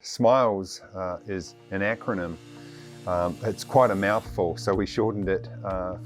SMILES is an acronym. It's quite a mouthful, so we shortened it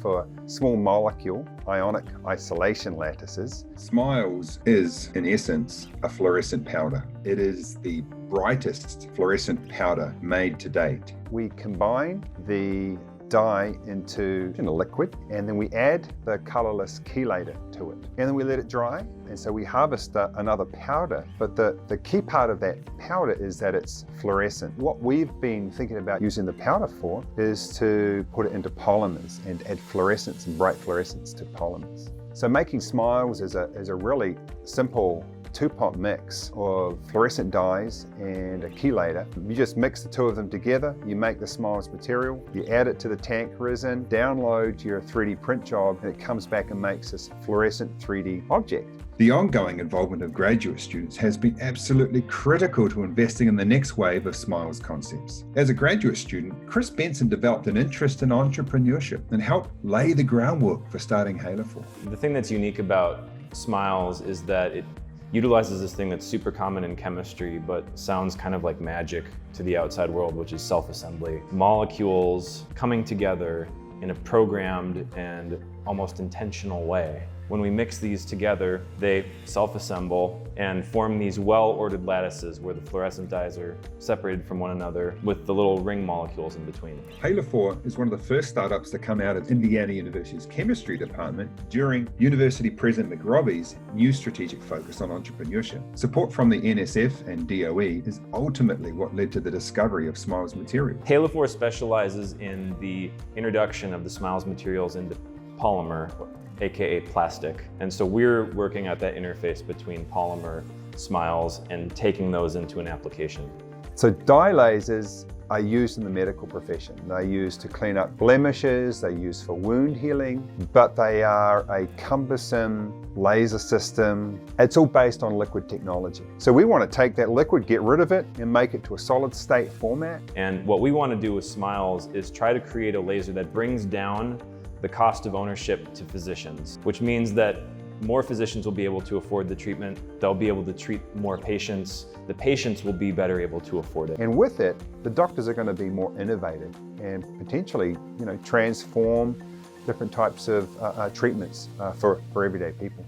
for Small Molecule Ionic Isolation Lattices. SMILES is, in essence, a fluorescent powder. It is the brightest fluorescent powder made to date. We combine the dye into a liquid, and then we add the colorless chelator to it, and then we let it dry, and so we harvest another powder. But the key part of that powder is that it's fluorescent. What we've been thinking about using the powder for is to put it into polymers and add fluorescence and bright fluorescence to polymers. So making SMILES is a really simple two-pot mix of fluorescent dyes and a chelator. You just mix the two of them together, you make the SMILES material, you add it to the tank resin, download your 3D print job, and it comes back and makes this fluorescent 3D object. The ongoing involvement of graduate students has been absolutely critical to investing in the next wave of SMILES concepts. As a graduate student, Chris Benson developed an interest in entrepreneurship and helped lay the groundwork for starting Halophore. The thing that's unique about SMILES is that it utilizes this thing that's super common in chemistry, but sounds kind of like magic to the outside world, which is self-assembly. Molecules coming together in a programmed and almost intentional way. When we mix these together, they self-assemble and form these well-ordered lattices where the fluorescent dyes are separated from one another with the little ring molecules in between. Halophore is one of the first startups to come out of Indiana University's chemistry department during University President McRobbie's new strategic focus on entrepreneurship. Support from the NSF and DOE is ultimately what led to the discovery of SMILES materials. Halophore specializes in the introduction of the SMILES materials into polymer, aka plastic. And so we're working at that interface between polymer, SMILES, and taking those into an application. So dye lasers are used in the medical profession. They're used to clean up blemishes, they're used for wound healing, but they are a cumbersome laser system. It's all based on liquid technology. So we want to take that liquid, get rid of it, and make it to a solid state format. And what we want to do with SMILES is try to create a laser that brings down the cost of ownership to physicians, which means that more physicians will be able to afford the treatment, they'll be able to treat more patients, the patients will be better able to afford it. And with it, the doctors are going to be more innovative and potentially, transform different types of treatments for everyday people.